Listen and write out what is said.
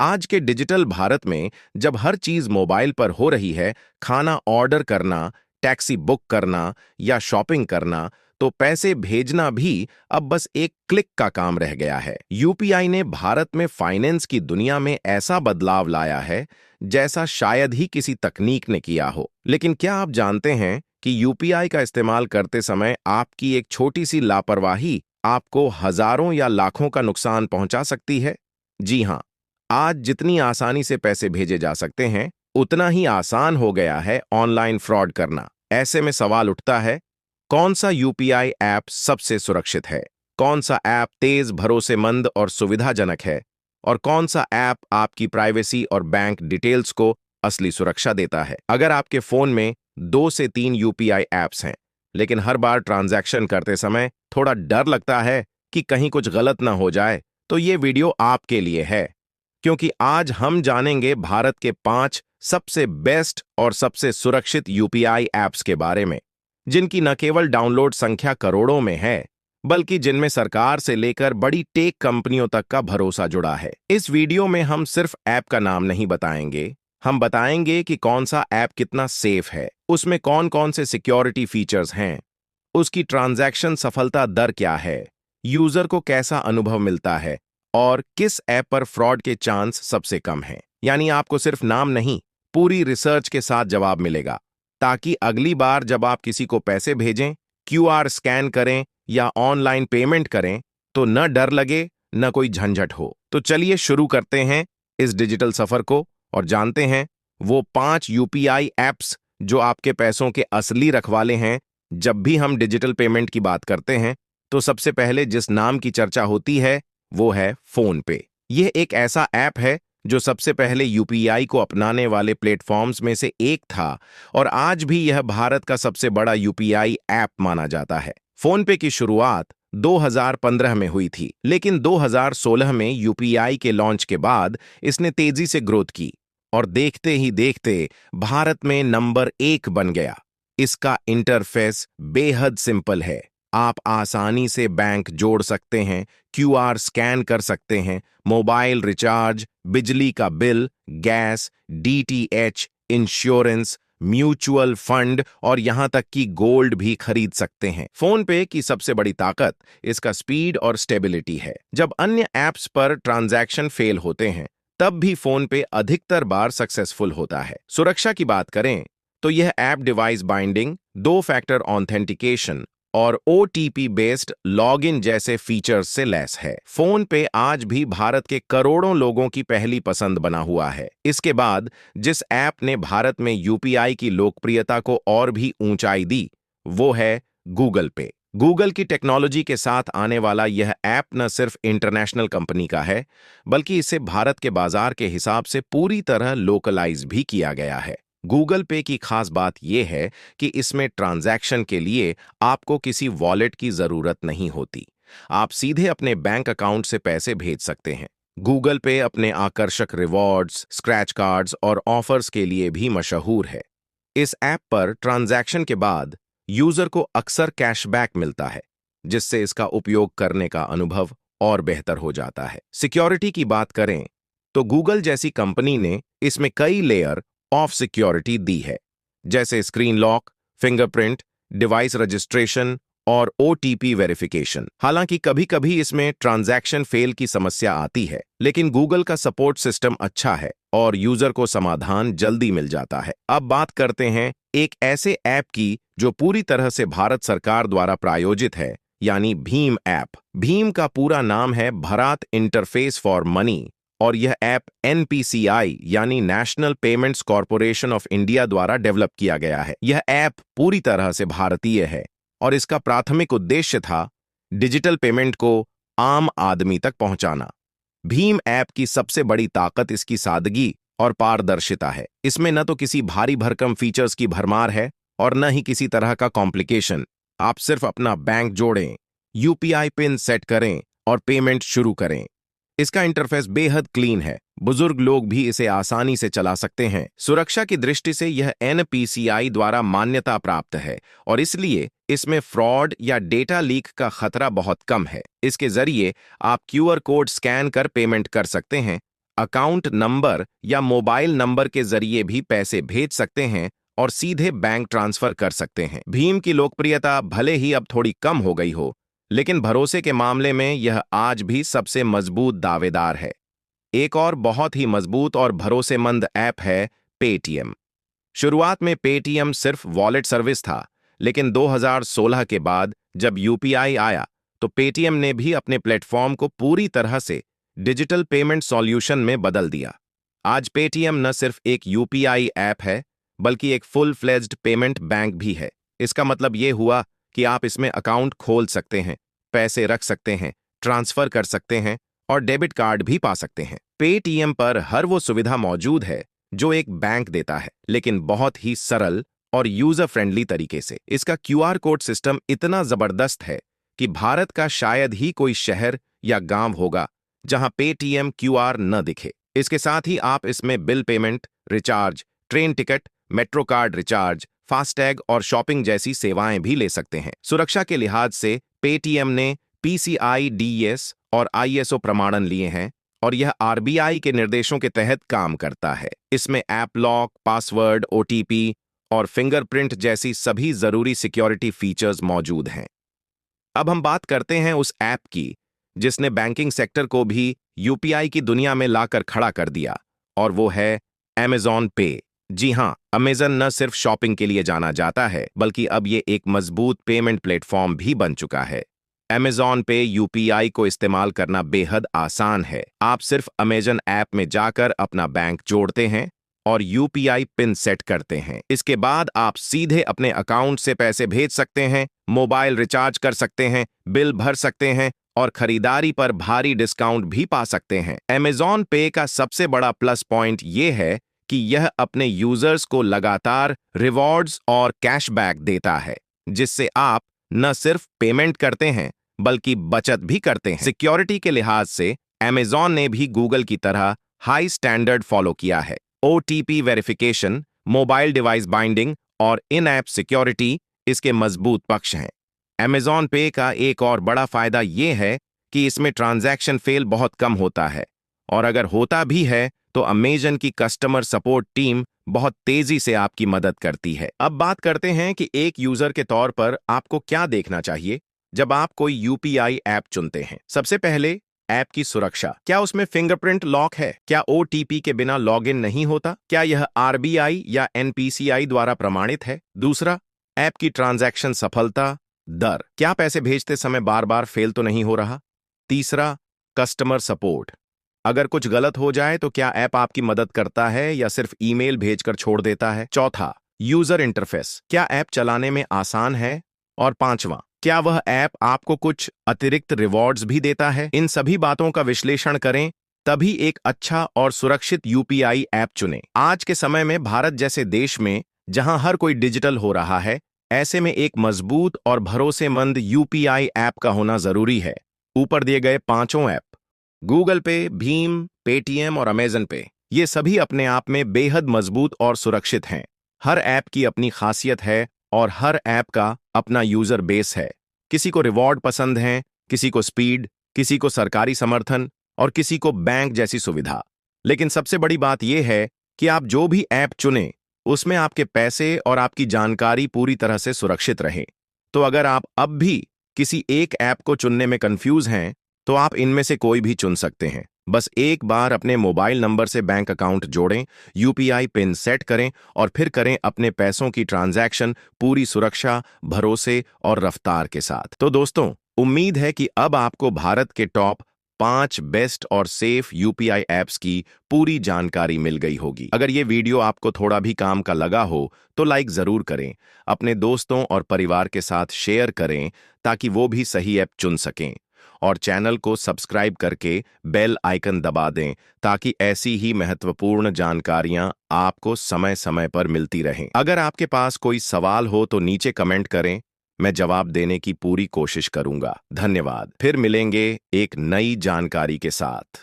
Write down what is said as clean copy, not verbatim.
आज के डिजिटल भारत में जब हर चीज मोबाइल पर हो रही है, खाना ऑर्डर करना, टैक्सी बुक करना या शॉपिंग करना, तो पैसे भेजना भी अब बस एक क्लिक का काम रह गया है। यूपीआई ने भारत में फाइनेंस की दुनिया में ऐसा बदलाव लाया है जैसा शायद ही किसी तकनीक ने किया हो। लेकिन क्या आप जानते हैं कि यूपीआई का इस्तेमाल करते समय आपकी एक छोटी सी लापरवाही आपको हजारों या लाखों का नुकसान पहुंचा सकती है? जी हाँ, आज जितनी आसानी से पैसे भेजे जा सकते हैं, उतना ही आसान हो गया है ऑनलाइन फ्रॉड करना। ऐसे में सवाल उठता है, कौन सा यूपीआई ऐप सबसे सुरक्षित है? कौन सा ऐप तेज, भरोसेमंद और सुविधाजनक है? और कौन सा ऐप आपकी प्राइवेसी और बैंक डिटेल्स को असली सुरक्षा देता है? अगर आपके फोन में 2 से 3 यूपीआई ऐप्स हैं, लेकिन हर बार ट्रांजैक्शन करते समय थोड़ा डर लगता है कि कहीं कुछ गलत ना हो जाए, तो ये वीडियो आपके लिए है। क्योंकि आज हम जानेंगे भारत के 5 सबसे बेस्ट और सबसे सुरक्षित यूपीआई ऐप्स के बारे में, जिनकी न केवल डाउनलोड संख्या करोड़ों में है, बल्कि जिनमें सरकार से लेकर बड़ी टेक कंपनियों तक का भरोसा जुड़ा है। इस वीडियो में हम सिर्फ ऐप का नाम नहीं बताएंगे, हम बताएंगे कि कौन सा ऐप कितना सेफ है, उसमें कौन कौन से सिक्योरिटी फीचर्स हैं, उसकी ट्रांजैक्शन सफलता दर क्या है, यूजर को कैसा अनुभव मिलता है और किस ऐप पर फ्रॉड के चांस सबसे कम हैं। यानी आपको सिर्फ नाम नहीं, पूरी रिसर्च के साथ जवाब मिलेगा, ताकि अगली बार जब आप किसी को पैसे भेजें, क्यूआर स्कैन करें या ऑनलाइन पेमेंट करें, तो न डर लगे, न कोई झंझट हो। तो चलिए शुरू करते हैं इस डिजिटल सफर को और जानते हैं वो 5 यूपीआई ऐप्स जो आपके पैसों के असली रखवाले हैं। जब भी हम डिजिटल पेमेंट की बात करते हैं, तो सबसे पहले जिस नाम की चर्चा होती है वो है फोन पे। यह एक ऐसा ऐप है जो सबसे पहले यूपीआई को अपनाने वाले प्लेटफॉर्म्स में से एक था और आज भी यह भारत का सबसे बड़ा यूपीआई ऐप माना जाता है। फोन पे की शुरुआत 2015 में हुई थी, लेकिन 2016 में यूपीआई के लॉन्च के बाद इसने तेजी से ग्रोथ की और देखते ही देखते भारत में नंबर 1 बन गया। इसका इंटरफेस बेहद सिंपल है। आप आसानी से बैंक जोड़ सकते हैं, क्यूआर स्कैन कर सकते हैं, मोबाइल रिचार्ज, बिजली का bill, gas, DTH, insurance, mutual fund और यहां तक कि गोल्ड भी खरीद सकते हैं। फोन पे की सबसे बड़ी ताकत इसका स्पीड और स्टेबिलिटी है। जब अन्य ऐप्स पर ट्रांजैक्शन फेल होते हैं, तब भी फोन पे अधिकतर बार सक्सेसफुल होता है। सुरक्षा की बात करें तो यह app device binding, 2 factor authentication और ओटीपी बेस्ड लॉगिन जैसे फीचर्स से लैस है। फोन पे आज भी भारत के करोड़ों लोगों की पहली पसंद बना हुआ है। इसके बाद जिस ऐप ने भारत में यूपीआई की लोकप्रियता को और भी ऊंचाई दी, वो है गूगल पे। गूगल की टेक्नोलॉजी के साथ आने वाला यह ऐप न सिर्फ इंटरनेशनल कंपनी का है, बल्कि इसे भारत के बाजार के हिसाब से पूरी तरह लोकलाइज भी किया गया है। गूगल पे की खास बात यह है कि इसमें ट्रांजैक्शन के लिए आपको किसी वॉलेट की जरूरत नहीं होती। आप सीधे अपने बैंक अकाउंट से पैसे भेज सकते हैं। गूगल पे अपने आकर्षक रिवॉर्ड्स, स्क्रैच कार्ड्स और ऑफर्स के लिए भी मशहूर है। इस ऐप पर ट्रांजैक्शन के बाद यूजर को अक्सर कैशबैक मिलता है, जिससे इसका उपयोग करने का अनुभव और बेहतर हो जाता है। सिक्योरिटी की बात करें तो गूगल जैसी कंपनी ने इसमें कई लेयर ऑफ सिक्योरिटी दी है, जैसे screen lock, fingerprint, device registration और ओटीपी वेरिफिकेशन। हालांकि कभी-कभी इसमें ट्रांजैक्शन फेल की समस्या आती है, लेकिन गूगल का सपोर्ट सिस्टम अच्छा है और यूजर को समाधान जल्दी मिल जाता है। अब बात करते हैं एक ऐसे ऐप की जो पूरी तरह से भारत सरकार द्वारा प्रायोजित है, यानी भीम ऐप। भीम का पूरा नाम है भारत इंटरफेस फॉर मनी और यह ऐप एनपीसीआई यानी national payments corporation of India द्वारा डेवलप किया गया है। यह ऐप पूरी तरह से भारतीय है और इसका प्राथमिक उद्देश्य था डिजिटल पेमेंट को आम आदमी तक पहुंचाना। भीम ऐप की सबसे बड़ी ताकत इसकी सादगी और पारदर्शिता है। इसमें न तो किसी भारी भरकम फीचर्स की भरमार है और न ही किसी तरह का कॉम्प्लिकेशन। आप सिर्फ अपना बैंक जोड़ें, यूपीआई पिन सेट करें और पेमेंट शुरू करें। इसका इंटरफेस बेहद क्लीन है, बुजुर्ग लोग भी इसे आसानी से चला सकते हैं। सुरक्षा की दृष्टि से यह एनपीसीआई द्वारा मान्यता प्राप्त है और इसलिए इसमें फ्रॉड या डेटा लीक का खतरा बहुत कम है। इसके जरिए आप क्यूआर कोड स्कैन कर पेमेंट कर सकते हैं, अकाउंट नंबर या मोबाइल नंबर के जरिए भी पैसे भेज सकते हैं और सीधे बैंक ट्रांसफर कर सकते हैं। भीम की लोकप्रियता भले ही अब थोड़ी कम हो गई हो, लेकिन भरोसे के मामले में यह आज भी सबसे मजबूत दावेदार है। एक और बहुत ही मजबूत और भरोसेमंद ऐप है पेटीएम। शुरुआत में पेटीएम सिर्फ वॉलेट सर्विस था, लेकिन 2016 के बाद जब यूपीआई आया तो पेटीएम ने भी अपने प्लेटफॉर्म को पूरी तरह से डिजिटल पेमेंट सॉल्यूशन में बदल दिया। आज पेटीएम न सिर्फ एक यूपीआई ऐप है, बल्कि एक फुल फ्लेज्ड पेमेंट बैंक भी है। इसका मतलब ये हुआ कि आप इसमें अकाउंट खोल सकते हैं, पैसे रख सकते हैं, ट्रांसफर कर सकते हैं और डेबिट कार्ड भी पा सकते हैं। पेटीएम पर हर वो सुविधा मौजूद है जो एक बैंक देता है, लेकिन बहुत ही सरल और यूजर फ्रेंडली तरीके से। इसका क्यूआर कोड सिस्टम इतना जबरदस्त है कि भारत का शायद ही कोई शहर या गांव होगा जहां पेटीएम क्यूआर न दिखे। इसके साथ ही आप इसमें bill payment, recharge, train ticket, metro card recharge, FASTag और शॉपिंग जैसी सेवाएं भी ले सकते हैं। सुरक्षा के लिहाज से पेटीएम ने पीसीआई डीएस और आईएसओ प्रमाणन लिए हैं और यह आरबीआई के निर्देशों के तहत काम करता है। इसमें ऐप लॉक, पासवर्ड, ओटीपी और फिंगरप्रिंट जैसी सभी जरूरी सिक्योरिटी फीचर्स मौजूद हैं। अब हम बात करते हैं उस ऐप की जिसने बैंकिंग सेक्टर को भी यूपीआई की दुनिया में लाकर खड़ा कर दिया, और वो है अमेज़न पे। जी हां, अमेज़न न सिर्फ शॉपिंग के लिए जाना जाता है, बल्कि अब ये एक मजबूत पेमेंट प्लेटफॉर्म भी बन चुका है। अमेज़न पे यूपीआई को इस्तेमाल करना बेहद आसान है। आप सिर्फ अमेज़न ऐप में जाकर अपना बैंक जोड़ते हैं और यूपीआई पिन सेट करते हैं। इसके बाद आप सीधे अपने अकाउंट से पैसे भेज सकते हैं, मोबाइल रिचार्ज कर सकते हैं, बिल भर सकते हैं और खरीदारी पर भारी डिस्काउंट भी पा सकते हैं। अमेज़न पे का सबसे बड़ा प्लस पॉइंट ये है कि यह अपने यूजर्स को लगातार रिवॉर्ड्स और कैशबैक देता है, जिससे आप न सिर्फ पेमेंट करते हैं बल्कि बचत भी करते हैं। सिक्योरिटी के लिहाज से अमेज़न ने भी गूगल की तरह हाई स्टैंडर्ड फॉलो किया है। OTP verification, mobile device binding और इन ऐप सिक्योरिटी इसके मजबूत पक्ष हैं। अमेज़न पे का एक और बड़ा फायदा यह है कि इसमें ट्रांजैक्शन फेल बहुत कम होता है, और अगर होता भी है तो अमेज़न की कस्टमर सपोर्ट टीम बहुत तेजी से आपकी मदद करती है। अब बात करते हैं कि एक यूजर के तौर पर आपको क्या देखना चाहिए जब आप कोई यूपीआई ऐप चुनते हैं। सबसे पहले ऐप की सुरक्षा। क्या उसमें फिंगरप्रिंट लॉक है? क्या ओटीपी के बिना लॉगिन नहीं होता? क्या यह आरबीआई या एनपीसीआई द्वारा प्रमाणित है? दूसरा, ऐप की ट्रांजैक्शन सफलता दर। क्या पैसे भेजते समय बार बार फेल तो नहीं हो रहा? तीसरा, कस्टमर सपोर्ट। अगर कुछ गलत हो जाए तो क्या ऐप आपकी मदद करता है या सिर्फ ईमेल भेजकर छोड़ देता है? चौथा, यूजर इंटरफेस। क्या ऐप चलाने में आसान है? और पांचवा, क्या वह ऐप आपको कुछ अतिरिक्त रिवॉर्ड्स भी देता है? इन सभी बातों का विश्लेषण करें, तभी एक अच्छा और सुरक्षित यूपीआई ऐप चुनें। आज के समय में भारत जैसे देश में जहां हर कोई डिजिटल हो रहा है, ऐसे में एक मजबूत और भरोसेमंद यूपीआई ऐप का होना जरूरी है। ऊपर दिए गए पांचों ऐप, गूगल पे, भीम, पेटीएम और अमेज़न पे, ये सभी अपने आप में बेहद मजबूत और सुरक्षित हैं। हर ऐप की अपनी खासियत है और हर ऐप का अपना यूजर बेस है। किसी को रिवॉर्ड पसंद है, किसी को स्पीड, किसी को सरकारी समर्थन और किसी को बैंक जैसी सुविधा। लेकिन सबसे बड़ी बात यह है कि आप जो भी ऐप चुनें, उसमें आपके पैसे और आपकी जानकारी पूरी तरह से सुरक्षित रहे। तो अगर आप अब भी किसी एक ऐप को चुनने में कंफ्यूज हैं, तो आप इनमें से कोई भी चुन सकते हैं। बस एक बार अपने मोबाइल नंबर से बैंक अकाउंट जोड़ें, यूपीआई पिन सेट करें और फिर करें अपने पैसों की ट्रांजैक्शन पूरी सुरक्षा, भरोसे और रफ्तार के साथ। तो दोस्तों, उम्मीद है कि अब आपको भारत के टॉप 5 बेस्ट और सेफ यूपीआई ऐप्स की पूरी जानकारी मिल गई होगी। अगर ये वीडियो आपको थोड़ा भी काम का लगा हो तो लाइक जरूर करें, अपने दोस्तों और परिवार के साथ शेयर करें ताकि वो भी सही ऐप चुन सकें, और चैनल को सब्सक्राइब करके बेल आइकन दबा दें ताकि ऐसी ही महत्वपूर्ण जानकारियां आपको समय समय पर मिलती रहें। अगर आपके पास कोई सवाल हो तो नीचे कमेंट करें, मैं जवाब देने की पूरी कोशिश करूंगा। धन्यवाद। फिर मिलेंगे एक नई जानकारी के साथ।